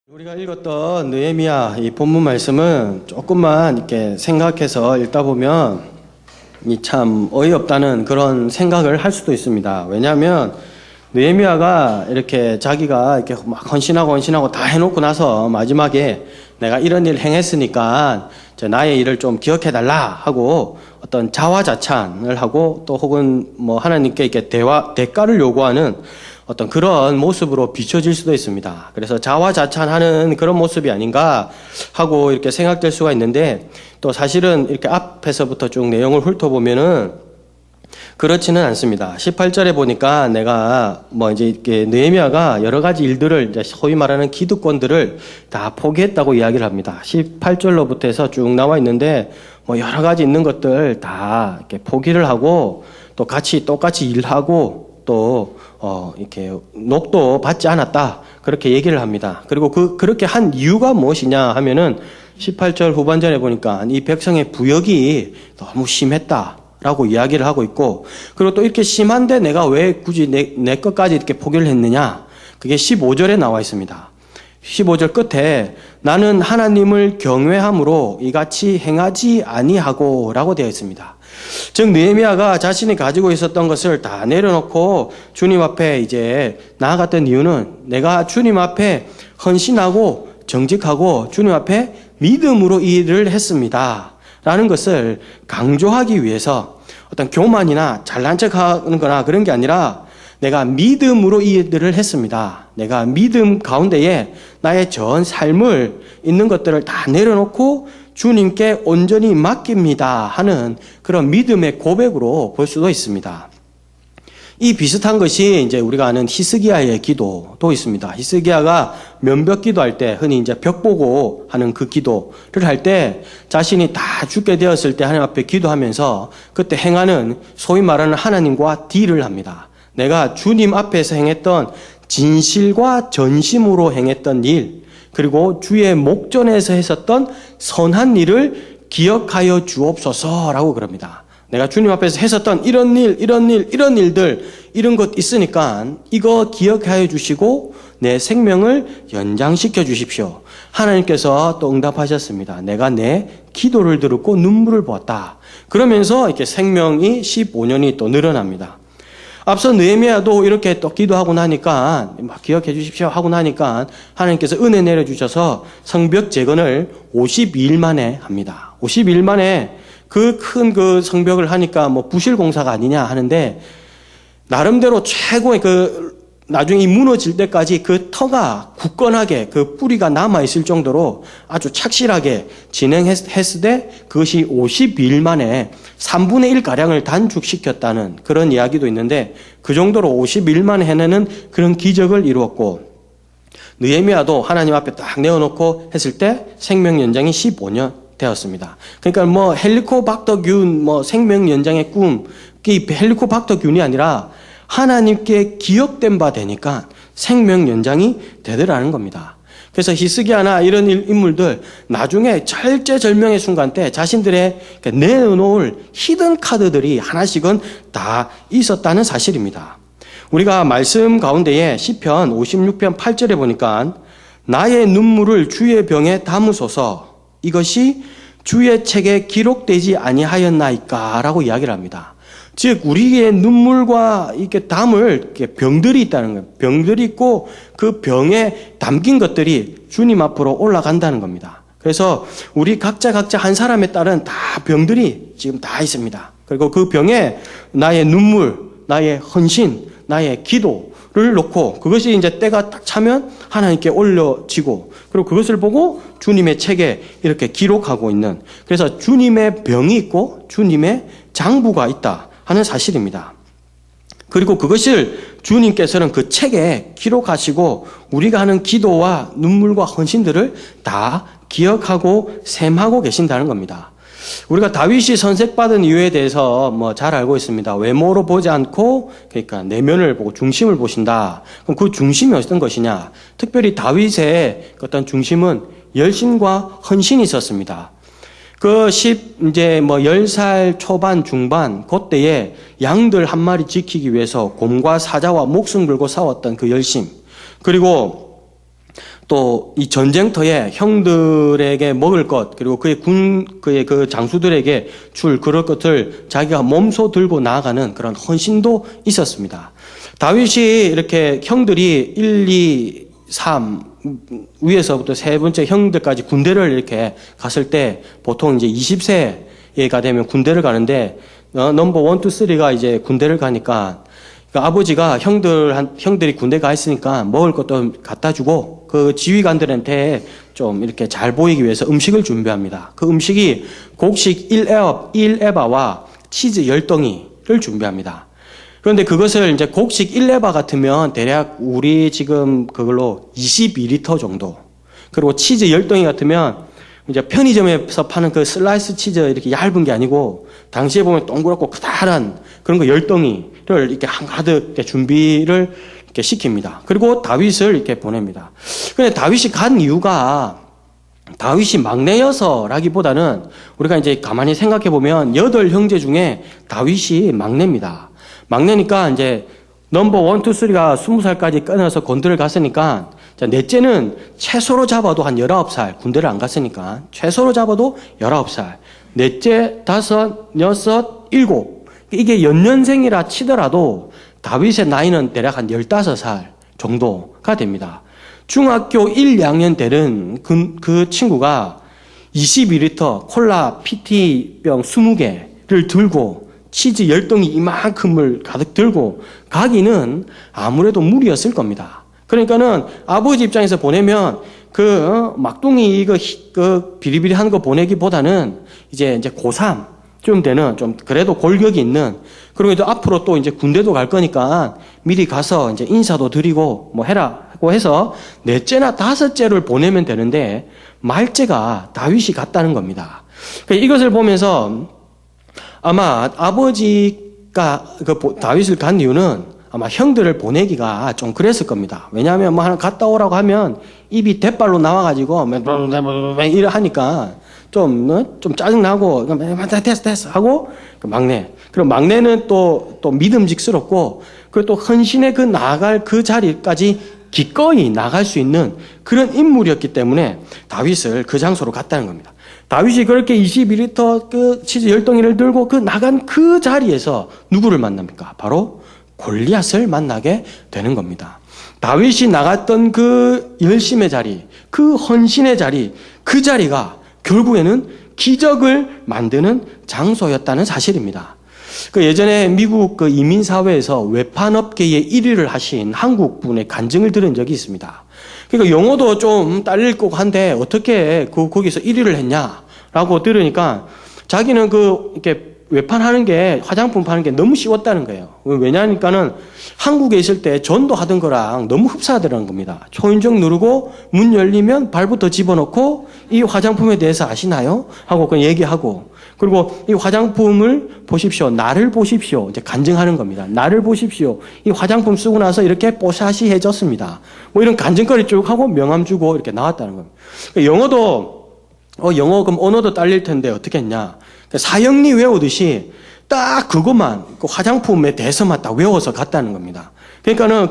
우리가 읽었던 느헤미야 이 본문 말씀은 조금만 이렇게 생각해서 읽다 보면 이 참 어이없다는 그런 생각을 할 수도 있습니다. 왜냐하면 느헤미야가 이렇게 자기가 이렇게 막 헌신하고 다 해놓고 나서 마지막에 내가 이런 일 행했으니까 나의 일을 좀 기억해달라 하고 어떤 자화자찬을 하고 또 혹은 뭐 하나님께 이렇게 대가를 요구하는 어떤 그런 모습으로 비춰질 수도 있습니다. 그래서 자화자찬하는 그런 모습이 아닌가 하고 이렇게 생각될 수가 있는데 또 사실은 이렇게 앞에서부터 쭉 내용을 훑어보면은 그렇지는 않습니다. 18절에 보니까 내가 뭐 이제 이렇게 느헤미야가 여러 가지 일들을 이제 소위 말하는 기득권들을 다 포기했다고 이야기를 합니다. 18절로부터 해서 쭉 나와 있는데 뭐 여러 가지 있는 것들 다 이렇게 포기를 하고 또 똑같이 일하고 또 이렇게 녹도 받지 않았다. 그렇게 얘기를 합니다. 그리고 그렇게 한 이유가 무엇이냐 하면은 18절 후반전에 보니까 이 백성의 부역이 너무 심했다라고 이야기를 하고 있고, 그리고 또 이렇게 심한데 내가 왜 굳이 내 것까지 이렇게 포기를 했느냐? 그게 15절에 나와 있습니다. 15절 끝에 나는 하나님을 경외함으로 이같이 행하지 아니하고 라고 되어 있습니다. 즉 느헤미야가 자신이 가지고 있었던 것을 다 내려놓고 주님 앞에 이제 나아갔던 이유는 내가 주님 앞에 헌신하고 정직하고 주님 앞에 믿음으로 이 일을 했습니다 라는 것을 강조하기 위해서 어떤 교만이나 잘난 척하는 거나 그런 게 아니라 내가 믿음으로 이 일들을 했습니다. 내가 믿음 가운데에 나의 전 삶을 있는 것들을 다 내려놓고 주님께 온전히 맡깁니다 하는 그런 믿음의 고백으로 볼 수도 있습니다. 이 비슷한 것이 이제 우리가 아는 히스기야의 기도도 있습니다. 히스기야가 면벽 기도할 때 흔히 이제 벽 보고 하는 그 기도를 할 때 자신이 다 죽게 되었을 때 하나님 앞에 기도하면서 그때 행하는 소위 말하는 하나님과 딜을 합니다. 내가 주님 앞에서 행했던 진실과 전심으로 행했던 일, 그리고 주의 목전에서 했었던 선한 일을 기억하여 주옵소서라고 그럽니다. 내가 주님 앞에서 했었던 이런 일들, 이런 것 있으니까 이거 기억하여 주시고 내 생명을 연장시켜 주십시오. 하나님께서 또 응답하셨습니다. 내가 내 기도를 들었고 눈물을 보았다. 그러면서 이렇게 생명이 15년이 또 늘어납니다. 앞서 느헤미야도 이렇게 또 기도하고 나니까 막 기억해 주십시오 하고 나니까 하나님께서 은혜 내려주셔서 성벽 재건을 52일 만에 합니다. 52일 만에 그 큰 그 성벽을 하니까 뭐 부실 공사가 아니냐 하는데 나름대로 최고의 나중에 이 무너질 때까지 그 터가 굳건하게 그 뿌리가 남아있을 정도로 아주 착실하게 진행했을 때 그것이 52일 만에 3분의 1가량을 단축시켰다는 그런 이야기도 있는데 그 정도로 52일 만에 해내는 그런 기적을 이루었고 느헤미야도 하나님 앞에 딱 내어놓고 했을 때 생명 연장이 15년 되었습니다. 그러니까 뭐 헬리코박터균 뭐 생명 연장의 꿈, 이 헬리코박터균이 아니라 하나님께 기억된 바 되니까 생명 연장이 되더라는 겁니다. 그래서 히스기야나 이런 인물들 나중에 절제절명의 순간 때 자신들의 내놓을 히든 카드들이 하나씩은 다 있었다는 사실입니다. 우리가 말씀 가운데에 시편 56편 8절에 보니까 나의 눈물을 주의 병에 담으소서 이것이 주의 책에 기록되지 아니하였나이까 라고 이야기를 합니다. 즉 우리의 눈물과 이렇게 담을 이렇게 병들이 있다는 거예요. 병들이 있고 그 병에 담긴 것들이 주님 앞으로 올라간다는 겁니다. 그래서 우리 각자 한 사람에 따른 다 병들이 지금 다 있습니다. 그리고 그 병에 나의 눈물, 나의 헌신, 나의 기도를 놓고 그것이 이제 때가 딱 차면 하나님께 올려지고 그리고 그것을 보고 주님의 책에 이렇게 기록하고 있는, 그래서 주님의 병이 있고 주님의 장부가 있다 하는 사실입니다. 그리고 그것을 주님께서는 그 책에 기록하시고 우리가 하는 기도와 눈물과 헌신들을 다 기억하고 셈하고 계신다는 겁니다. 우리가 다윗이 선택받은 이유에 대해서 뭐 잘 알고 있습니다. 외모로 보지 않고 그러니까 내면을 보고 중심을 보신다. 그럼 그 중심이 어떤 것이냐? 특별히 다윗의 어떤 중심은 열심과 헌신이 있었습니다. 이제 10살 초반, 중반, 그때에 양들 한 마리 지키기 위해서 곰과 사자와 목숨 걸고 싸웠던 그 열심. 그리고 또 이 전쟁터에 형들에게 먹을 것, 그리고 그의 그 장수들에게 줄 그럴 것을 자기가 몸소 들고 나아가는 그런 헌신도 있었습니다. 다윗이 이렇게 형들이 1, 2, 3 위에서부터 세 번째 형들까지 군대를 이렇게 갔을 때 보통 이제 20세가 되면 군대를 가는데 넘버 1, 2, 3가 이제 군대를 가니까 그러니까 아버지가 형들이 군대 가 있으니까 먹을 것도 갖다 주고 그 지휘관들한테 좀 이렇게 잘 보이기 위해서 음식을 준비합니다. 그 음식이 곡식 1에바와 치즈 10덩이를 준비합니다. 그런데 그것을 이제 곡식 1에바 같으면 대략 우리 지금 그걸로 22리터 정도. 그리고 치즈 10덩이 같으면 이제 편의점에서 파는 그 슬라이스 치즈 이렇게 얇은 게 아니고 당시에 보면 동그랗고 크다란 그런 거 10덩이를 이렇게 한가득 이렇게 준비를 이렇게 시킵니다. 그리고 다윗을 이렇게 보냅니다. 근데 다윗이 간 이유가 다윗이 막내여서라기보다는 우리가 이제 가만히 생각해 보면 8형제 중에 다윗이 막내입니다. 막내니까 이제 넘버 1, 2, 3가 20살까지 끊어서 군대를 갔으니까 자, 넷째는 최소로 잡아도 한 19살, 군대를 안 갔으니까 최소로 잡아도 19살. 넷째, 5, 6, 7. 이게 연년생이라 치더라도 다윗의 나이는 대략 한 15살 정도가 됩니다. 중학교 1, 2학년 되는 그 친구가 22리터 콜라 PT병 20개를 들고 치즈 10덩이 이만큼을 가득 들고 가기는 아무래도 무리였을 겁니다. 그러니까는 아버지 입장에서 보내면 막둥이 그 비리비리한 거 보내기보다는 이제 고3쯤 되는 좀 그래도 골격이 있는 그리고 이제 앞으로 또 이제 군대도 갈 거니까 미리 가서 이제 인사도 드리고 뭐 해라고 해서 넷째나 다섯째를 보내면 되는데 말째가 다윗이 갔다는 겁니다. 이것을 보면서 아마 아버지가 다윗을 간 이유는 아마 형들을 보내기가 좀 그랬을 겁니다. 왜냐하면 뭐 하나 갔다 오라고 하면 입이 대빨로 나와가지고 이래 하니까 좀 짜증나고 됐어 하고 막내. 그리고 막내는 또 믿음직스럽고 그리고 또 헌신의 나아갈 그 자리까지 기꺼이 나갈 수 있는 그런 인물이었기 때문에 다윗을 그 장소로 갔다는 겁니다. 다윗이 그렇게 22리터 그 치즈 10덩이를 들고 나간 그 자리에서 누구를 만납니까? 바로 골리앗을 만나게 되는 겁니다. 다윗이 나갔던 그 열심의 자리, 그 헌신의 자리, 그 자리가 결국에는 기적을 만드는 장소였다는 사실입니다. 예전에 미국 이민사회에서 외판업계의 1위를 하신 한국 분의 간증을 들은 적이 있습니다. 그러니까 영어도 좀 딸릴 거고 한데 어떻게 거기서 1위를 했냐라고 들으니까 자기는 이렇게 외판하는 게 화장품 파는 게 너무 쉬웠다는 거예요. 왜냐하니까는 한국에 있을 때 전도하던 거랑 너무 흡사하더라는 겁니다. 초인종 누르고 문 열리면 발부터 집어넣고 이 화장품에 대해서 아시나요? 하고 그냥 얘기하고 그리고 이 화장품을 보십시오. 나를 보십시오. 이제 간증하는 겁니다. 나를 보십시오. 이 화장품 쓰고 나서 이렇게 뽀샤시해졌습니다. 뭐 이런 간증거리 쭉 하고 명함 주고 이렇게 나왔다는 겁니다. 영어 그럼 언어도 딸릴 텐데 어떻게 했냐? 사형리 외우듯이 딱 그것만 화장품에 대해서만 딱 외워서 갔다는 겁니다. 그러니까는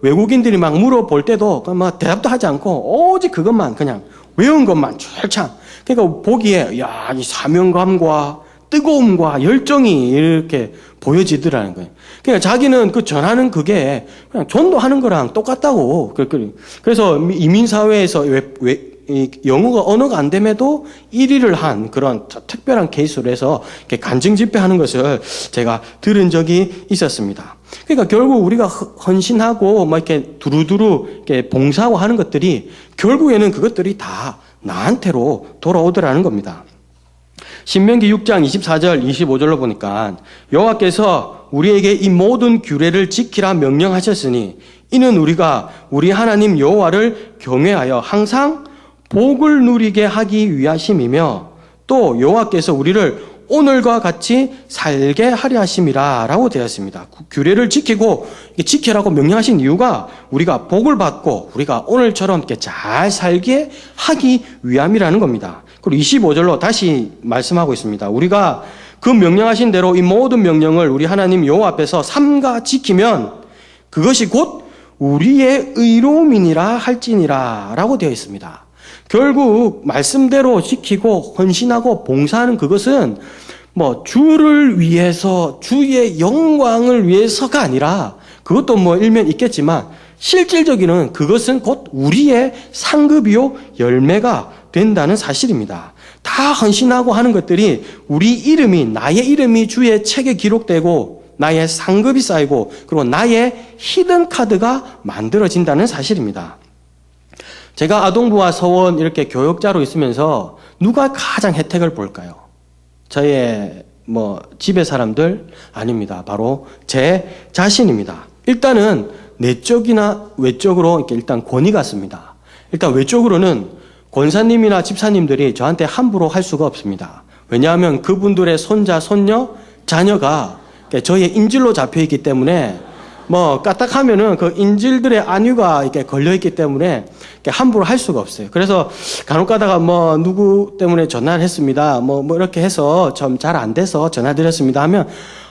외국인들이 막 물어볼 때도 막 대답도 하지 않고 오직 그것만 그냥 외운 것만 철창. 그러니까 보기에 이 사명감과 뜨거움과 열정이 이렇게 보여지더라는 거예요. 그러니까 자기는 전하는 그게 그냥 전도하는 거랑 똑같다고. 그래서 이민사회에서 영어가 언어가 안 됨에도 1위를 한 그런 특별한 케이스로 해서 이렇게 간증 집회하는 것을 제가 들은 적이 있었습니다. 그러니까 결국 우리가 헌신하고 막 이렇게 두루두루 이렇게 봉사하고 하는 것들이 결국에는 그것들이 다 나한테로 돌아오더라는 겁니다. 신명기 6장 24절 25절로 보니까 여호와께서 우리에게 이 모든 규례를 지키라 명령하셨으니 이는 우리가 우리 하나님 여호와를 경외하여 항상 복을 누리게 하기 위하심이며 또 여호와께서 우리를 오늘과 같이 살게 하려 하심이라 라고 되었습니다. 규례를 지키고 지키라고 명령하신 이유가 우리가 복을 받고 우리가 오늘처럼 이렇게 잘 살게 하기 위함이라는 겁니다. 그리고 25절로 다시 말씀하고 있습니다. 우리가 그 명령하신 대로 이 모든 명령을 우리 하나님 여호와 앞에서 삼가 지키면 그것이 곧 우리의 의로움이니라 할지니라 라고 되어 있습니다. 결국 말씀대로 지키고 헌신하고 봉사하는 그것은 주를 위해서, 주의 영광을 위해서가 아니라, 그것도 일면 있겠지만 실질적인 그것은 곧 우리의 상급이요 열매가 된다는 사실입니다. 다 헌신하고 하는 것들이 나의 이름이 주의 책에 기록되고 나의 상급이 쌓이고 그리고 나의 히든 카드가 만들어진다는 사실입니다. 제가 아동부와 서원 이렇게 교역자로 있으면서 누가 가장 혜택을 볼까요? 저의 집의 사람들? 아닙니다. 바로 제 자신입니다. 일단은 내적이나 외적으로 이렇게 일단 권위 같습니다. 일단 외적으로는 권사님이나 집사님들이 저한테 함부로 할 수가 없습니다. 왜냐하면 그분들의 손자, 손녀, 자녀가 저의 인질로 잡혀 있기 때문에 까딱하면은 그 인질들의 안위가 이렇게 걸려있기 때문에 함부로 할 수가 없어요. 그래서 간혹 가다가 누구 때문에 전화를 했습니다. 이렇게 해서 좀 잘 안 돼서 전화 드렸습니다 하면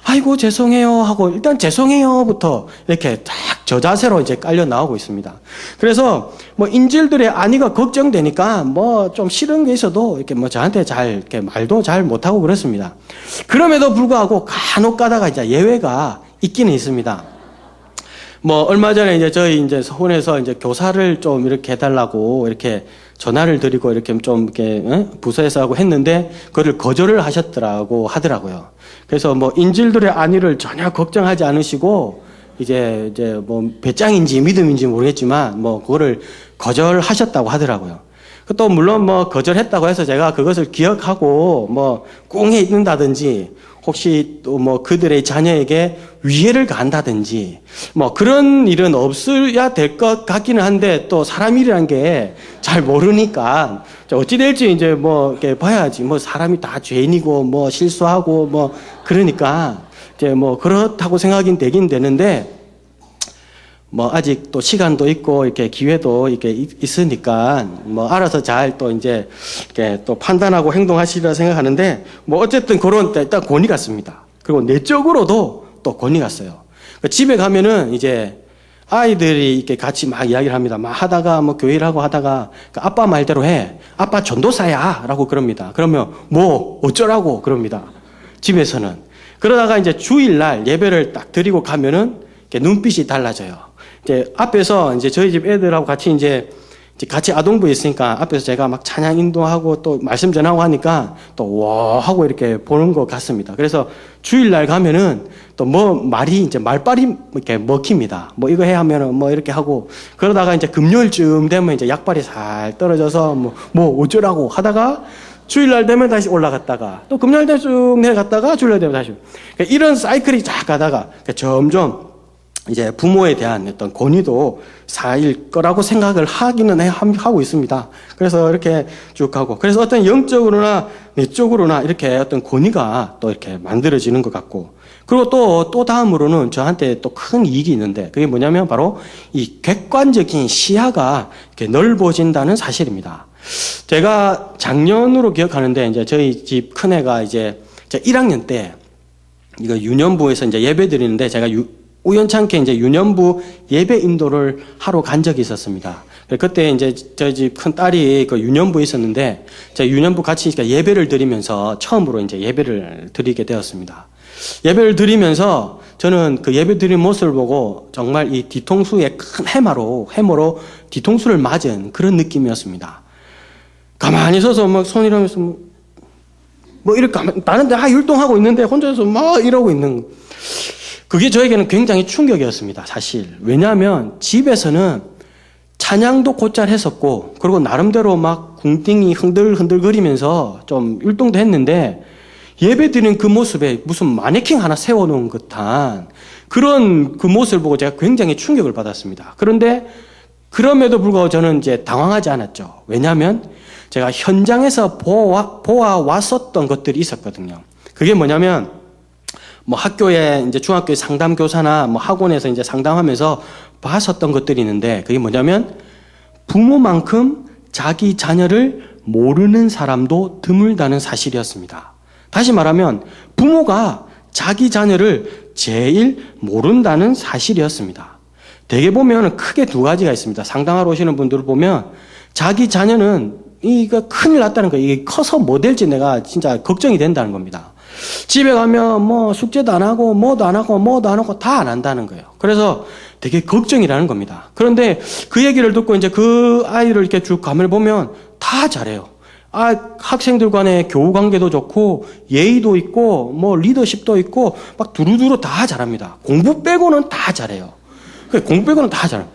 아이고 죄송해요 하고 일단 죄송해요부터 이렇게 딱 저 자세로 이제 깔려 나오고 있습니다. 그래서 인질들의 안위가 걱정되니까 좀 싫은 게 있어도 이렇게 저한테 이렇게 말도 잘 못하고 그렇습니다. 그럼에도 불구하고 간혹 가다가 이제 예외가 있기는 있습니다. 얼마 전에 저희 서원에서 교사를 좀 이렇게 해달라고 이렇게 전화를 드리고 이렇게 좀 이렇게 부서에서 하고 했는데 그걸 거절을 하더라고요. 그래서 인질들의 안위를 전혀 걱정하지 않으시고 이제 배짱인지 믿음인지 모르겠지만 그거를 거절하셨다고 하더라고요. 또 물론 거절했다고 해서 제가 그것을 기억하고 꽁에 있는다든지 혹시 또 그들의 자녀에게 위해를 가한다든지 그런 일은 없어야 될 것 같기는 한데 또 사람 일이란 게 잘 모르니까 어찌 될지 이렇게 봐야지 사람이 다 죄인이고 실수하고 그러니까 이제 그렇다고 생각이 되긴 되는데 아직 또 시간도 있고 이렇게 기회도 이렇게 있으니까 알아서 잘 또 이제 이렇게 또 판단하고 행동하시리라 생각하는데 어쨌든 그런 일단 권위 같습니다. 그리고 내적으로도 또 권위 같어요. 집에 가면은 이제 아이들이 이렇게 같이 막 이야기를 합니다. 막 하다가 교회를 하고 하다가 아빠 말대로 해. 아빠 전도사야라고 그럽니다. 그러면 어쩌라고 그럽니다. 집에서는. 그러다가 이제 주일날 예배를 딱 드리고 가면은 눈빛이 달라져요. 이제 앞에서 이제 저희 집 애들하고 같이 아동부에 있으니까 앞에서 제가 막 찬양 인도하고 또 말씀 전하고 하니까 또 와 하고 이렇게 보는 것 같습니다. 그래서 주일날 가면은 또 말이 이제 말빨이 이렇게 먹힙니다. 이거 해 하면은 이렇게 하고 그러다가 이제 금요일쯤 되면 이제 약발이 살 떨어져서 어쩌라고 하다가 주일날 되면 다시 올라갔다가 또 금요일 되면 쭉 내려갔다가 주일날 되면 다시 이런 사이클이 쫙 가다가 점점 이제 부모에 대한 어떤 권위도 쌓일 거라고 생각을 하고 있습니다. 그래서 이렇게 쭉 가고, 그래서 어떤 영적으로나 내적으로나 이렇게 어떤 권위가 또 이렇게 만들어지는 것 같고, 그리고 또 다음으로는 저한테 또 큰 이익이 있는데, 그게 뭐냐면 바로 이 객관적인 시야가 이렇게 넓어진다는 사실입니다. 제가 작년으로 기억하는데, 이제 저희 집 큰애가 이제 1학년 때, 이거 유년부에서 이제 예배 드리는데, 제가 우연찮게 이제 유년부 예배 인도를 하러 간 적이 있었습니다. 그때 이제 저희 집 큰 딸이 그 유년부에 있었는데, 제가 유년부 같이 예배를 드리면서 처음으로 이제 예배를 드리게 되었습니다. 예배를 드리면서 저는 그 예배 드린 모습을 보고 정말 이 뒤통수에 큰 해머로 뒤통수를 맞은 그런 느낌이었습니다. 가만히 서서 막 손이라면서 이렇게 나는 율동하고 있는데 혼자서 막 이러고 있는, 그게 저에게는 굉장히 충격이었습니다, 사실. 왜냐하면 집에서는 찬양도 곧잘 했었고, 그리고 나름대로 막 궁딩이 흔들거리면서 좀 율동도 했는데, 예배 드리는 그 모습에 무슨 마네킹 하나 세워놓은 듯한 그런 그 모습을 보고 제가 굉장히 충격을 받았습니다. 그런데 그럼에도 불구하고 저는 이제 당황하지 않았죠. 왜냐하면 제가 현장에서 보아왔었던 것들이 있었거든요. 그게 뭐냐면, 학교에 이제 중학교에 상담교사나 학원에서 이제 상담하면서 봤었던 것들이 있는데, 그게 뭐냐면 부모만큼 자기 자녀를 모르는 사람도 드물다는 사실이었습니다. 다시 말하면 부모가 자기 자녀를 제일 모른다는 사실이었습니다. 대개 보면 크게 두 가지가 있습니다. 상담하러 오시는 분들을 보면 자기 자녀는 이거 큰일 났다는 거예요. 이게 커서 뭐 될지 내가 진짜 걱정이 된다는 겁니다. 집에 가면 뭐 숙제도 안 하고 뭐도 안 하고 다 안 한다는 거예요. 그래서 되게 걱정이라는 겁니다. 그런데 그 얘기를 듣고 이제 그 아이를 이렇게 쭉 가만히 보면 다 잘해요. 학생들 간의 교우 관계도 좋고 예의도 있고 뭐 리더십도 있고 막 두루두루 다 잘합니다. 공부 빼고는 다 잘해요. 공부 빼고는 다 잘해요.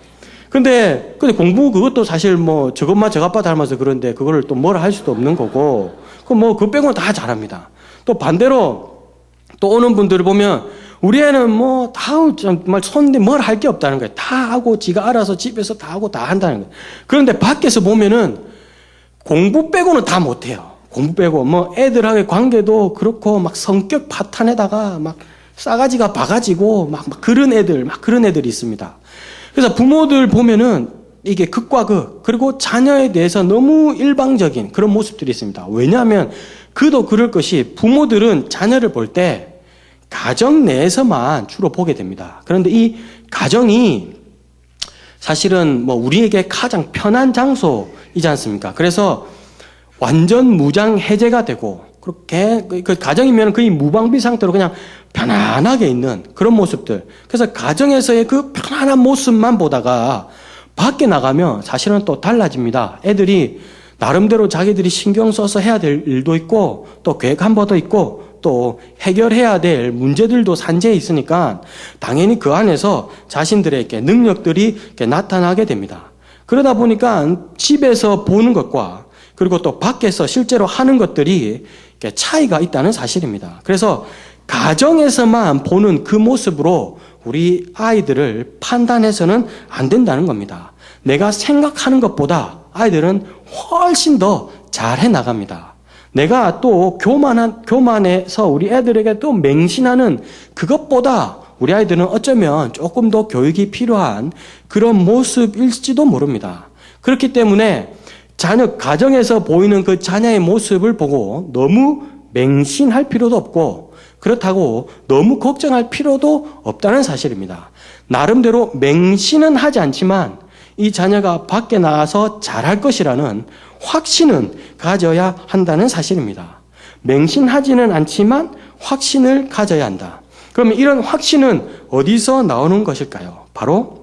근데 공부 그것도 사실 뭐 저것만 저아빠 닮아서 그런데 그거를 또 뭐라 할 수도 없는 거고 그거 빼고는 다 잘합니다. 또 반대로 또 오는 분들을 보면 우리 애는 뭐 다 정말 손대 뭘 할 게 없다는 거예요. 다 하고 지가 알아서 집에서 다 하고 다 한다는 거예요. 그런데 밖에서 보면은 공부 빼고는 다 못해요. 공부 빼고 뭐 애들하고의 관계도 그렇고 막 성격 파탄에다가 막 싸가지가 바가지고 막 그런 애들이 있습니다. 그래서 부모들 보면은 이게 극과 극, 그리고 자녀에 대해서 너무 일방적인 그런 모습들이 있습니다. 왜냐하면 그도 그럴 것이 부모들은 자녀를 볼 때 가정 내에서만 주로 보게 됩니다. 그런데 이 가정이 사실은 뭐 우리에게 가장 편한 장소이지 않습니까? 그래서 완전 무장 해제가 되고 그렇게 그 가정이면 거의 무방비 상태로 그냥 편안하게 있는 그런 모습들. 그래서 가정에서의 그 편안한 모습만 보다가 밖에 나가면 사실은 또 달라집니다. 애들이 나름대로 자기들이 신경 써서 해야 될 일도 있고 또 계획 한 번도 있고 또 해결해야 될 문제들도 산재해 있으니까 당연히 그 안에서 자신들에게 능력들이 이렇게 나타나게 됩니다. 그러다 보니까 집에서 보는 것과 그리고 또 밖에서 실제로 하는 것들이 이렇게 차이가 있다는 사실입니다. 그래서 가정에서만 보는 그 모습으로 우리 아이들을 판단해서는 안 된다는 겁니다. 내가 생각하는 것보다 아이들은 훨씬 더 잘해 나갑니다. 내가 또 교만해서 우리 애들에게 또 맹신하는 그것보다 우리 아이들은 어쩌면 조금 더 교육이 필요한 그런 모습일지도 모릅니다. 그렇기 때문에 가정에서 보이는 그 자녀의 모습을 보고 너무 맹신할 필요도 없고 그렇다고 너무 걱정할 필요도 없다는 사실입니다. 나름대로 맹신은 하지 않지만 이 자녀가 밖에 나가서 잘할 것이라는 확신은 가져야 한다는 사실입니다. 맹신하지는 않지만 확신을 가져야 한다. 그러면 이런 확신은 어디서 나오는 것일까요? 바로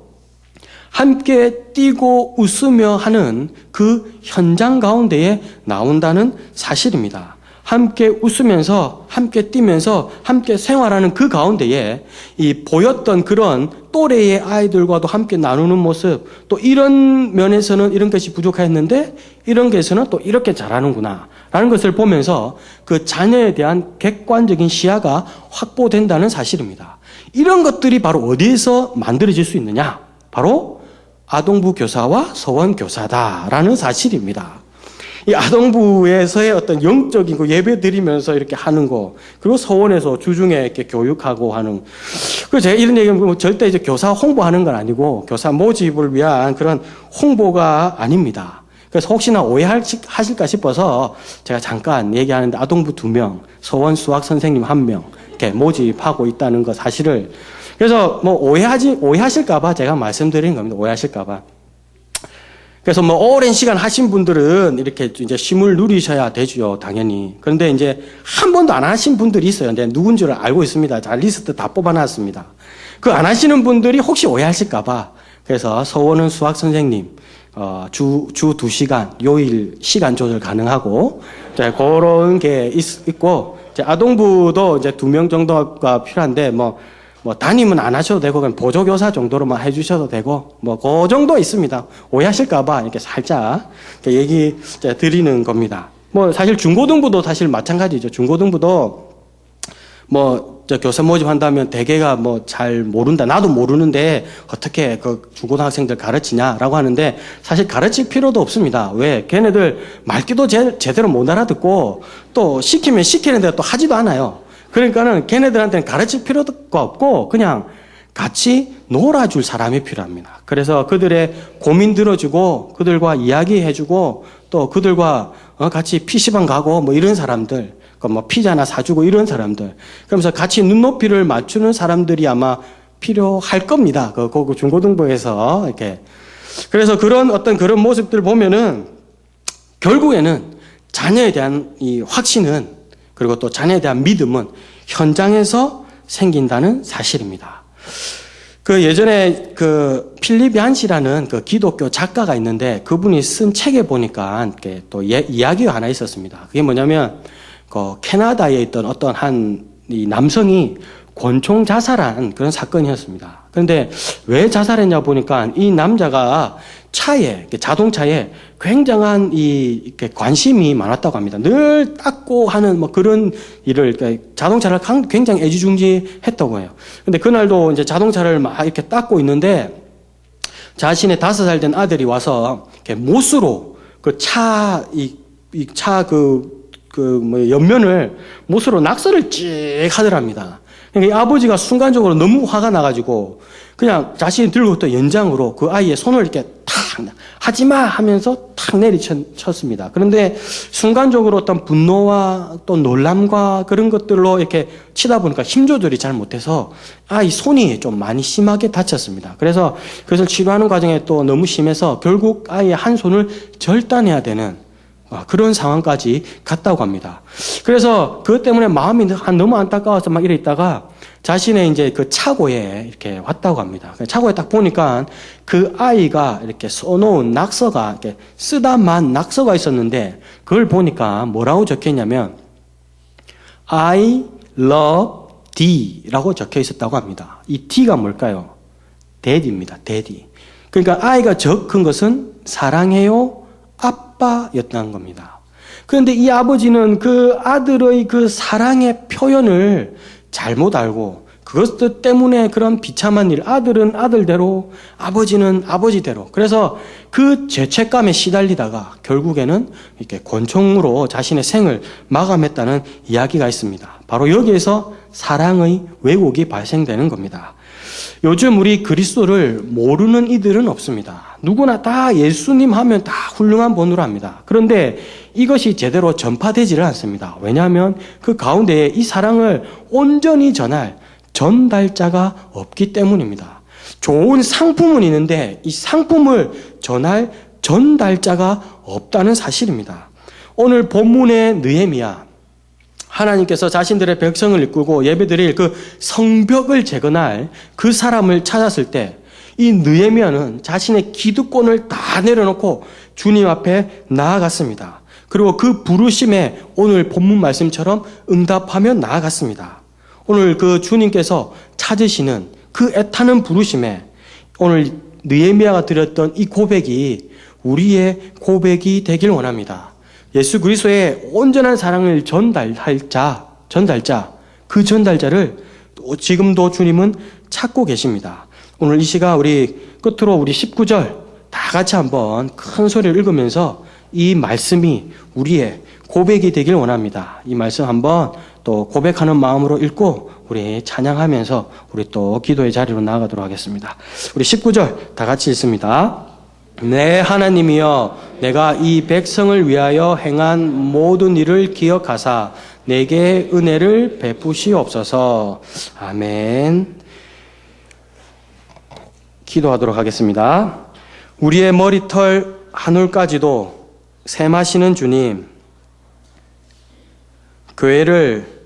함께 뛰고 웃으며 하는 그 현장 가운데에 나온다는 사실입니다. 함께 웃으면서 함께 뛰면서 함께 생활하는 그 가운데에 이 보였던 그런 또래의 아이들과도 함께 나누는 모습, 또 이런 면에서는 이런 것이 부족했는데 이런 것에서는 또 이렇게 잘하는구나 라는 것을 보면서 그 자녀에 대한 객관적인 시야가 확보된다는 사실입니다. 이런 것들이 바로 어디에서 만들어질 수 있느냐? 바로 아동부 교사와 서원교사다라는 사실입니다. 이 아동부에서의 어떤 영적인 거 예배 드리면서 이렇게 하는 거, 그리고 서원에서 주중에 이렇게 교육하고 하는. 그리고 제가 이런 얘기는 뭐 절대 이제 교사 홍보하는 건 아니고 교사 모집을 위한 그런 홍보가 아닙니다. 그래서 혹시나 오해하실까 싶어서 제가 잠깐 얘기하는데 아동부 2명, 서원 수학 선생님 1명 이렇게 모집하고 있다는 거 사실을. 그래서 뭐 오해하실까봐 제가 말씀드리는 겁니다. 오해하실까봐. 그래서 뭐 오랜 시간 하신 분들은 이렇게 이제 쉼을 누리셔야 되죠, 당연히. 그런데 이제 한 번도 안 하신 분들이 있어요. 근데 누군지를 알고 있습니다. 자, 리스트 다 뽑아놨습니다. 그 안 하시는 분들이 혹시 오해하실까봐. 그래서 서원은 수학 선생님, 주 2시간, 요일 시간 조절 가능하고, 이제 그런 게 있고, 이제 아동부도 이제 2명 정도가 필요한데, 뭐 담임은 안 하셔도 되고 그냥 보조교사 정도로만 해주셔도 되고 뭐 그 정도 있습니다. 오해하실까봐 이렇게 살짝 얘기 드리는 겁니다. 뭐 사실 중고등부도 사실 마찬가지죠. 중고등부도 뭐 교사 모집한다면 대개가 뭐 잘 모른다. 나도 모르는데 어떻게 그 중고등학생들 가르치냐라고 하는데 사실 가르칠 필요도 없습니다. 왜? 걔네들 말귀도 제대로 못 알아듣고 또 시키면 시키는데 또 하지도 않아요. 그러니까는 걔네들한테는 가르칠 필요가 없고 그냥 같이 놀아줄 사람이 필요합니다. 그래서 그들의 고민 들어주고 그들과 이야기해주고 또 그들과 같이 PC방 가고 뭐 이런 사람들, 뭐 피자나 사주고 이런 사람들. 그러면서 같이 눈높이를 맞추는 사람들이 아마 필요할 겁니다. 그 중고등부에서 이렇게. 그래서 그런 모습들 보면은 결국에는 자녀에 대한 이 확신은, 그리고 또 자녀에 대한 믿음은 현장에서 생긴다는 사실입니다. 그 예전에 그 필립 얀시라는 그 기독교 작가가 있는데, 그분이 쓴 책에 보니까 또 이야기가 하나 있었습니다. 그게 뭐냐면 그 캐나다에 있던 어떤 이 남성이 권총 자살한 그런 사건이었습니다. 그런데 왜 자살했냐 보니까 이 남자가 자동차에 굉장한 이렇게 관심이 많았다고 합니다. 늘 닦고 하는 뭐 그런 일을, 자동차를 굉장히 애지중지했다고 해요. 근데 그날도 이제 자동차를 막 이렇게 닦고 있는데 자신의 5살 된 아들이 와서 이렇게 못으로 옆면을 못으로 낙서를 찍 하더랍니다. 그러니까 이 아버지가 순간적으로 너무 화가 나가지고 그냥 자신이 들고 있던 연장으로 그 아이의 손을 이렇게 탁, 하지마 하면서 탁 내리쳤습니다. 그런데 순간적으로 어떤 분노와 또 놀람과 그런 것들로 이렇게 치다 보니까 힘 조절이 잘 못해서 아이 손이 좀 많이 심하게 다쳤습니다. 그래서 그것을 치료하는 과정에 또 너무 심해서 결국 아이의 한 손을 절단해야 되는 그런 상황까지 갔다고 합니다. 그래서 그것 때문에 마음이 너무 안타까워서 막 이래 있다가 자신의 이제 그 차고에 이렇게 왔다고 합니다. 차고에 딱 보니까 그 아이가 이렇게 써놓은 낙서가, 이렇게 쓰다만 낙서가 있었는데 그걸 보니까 뭐라고 적혀 있냐면 I love D라고 적혀 있었다고 합니다. 이 D가 뭘까요? Daddy입니다. Daddy. 그러니까 아이가 적은 것은 사랑해요 아빠였다는 겁니다. 그런데 이 아버지는 그 아들의 그 사랑의 표현을 잘못 알고 그것 때문에 그런 비참한 일, 아들은 아들대로 아버지는 아버지대로, 그래서 그 죄책감에 시달리다가 결국에는 이렇게 권총으로 자신의 생을 마감했다는 이야기가 있습니다. 바로 여기에서 사랑의 왜곡이 발생되는 겁니다. 요즘 우리 그리스도를 모르는 이들은 없습니다. 누구나 다 예수님 하면 다 훌륭한 본으로 합니다. 그런데 이것이 제대로 전파되지를 않습니다. 왜냐하면 그 가운데에 이 사랑을 온전히 전할 전달자가 없기 때문입니다. 좋은 상품은 있는데 이 상품을 전할 전달자가 없다는 사실입니다. 오늘 본문의 느헤미야, 하나님께서 자신들의 백성을 이끌고 예배드릴 그 성벽을 재건할 그 사람을 찾았을 때 이 느헤미야는 자신의 기득권을 다 내려놓고 주님 앞에 나아갔습니다. 그리고 그 부르심에 오늘 본문 말씀처럼 응답하며 나아갔습니다. 오늘 그 주님께서 찾으시는 그 애타는 부르심에 오늘 느헤미야가 드렸던 이 고백이 우리의 고백이 되길 원합니다. 예수 그리스도의 온전한 사랑을 전달자, 그 전달자를 지금도 주님은 찾고 계십니다. 오늘 이 시간 우리 끝으로 우리 19절 다 같이 한번 큰 소리를 읽으면서 이 말씀이 우리의 고백이 되길 원합니다. 이 말씀 한번 또 고백하는 마음으로 읽고 우리 찬양하면서 우리 또 기도의 자리로 나아가도록 하겠습니다. 우리 19절 다 같이 읽습니다. 내 하나님이여, 내가 이 백성을 위하여 행한 모든 일을 기억하사 내게 은혜를 베푸시옵소서. 아멘. 기도하도록 하겠습니다. 우리의 머리털 한 올까지도 셈하시는 주님, 교회를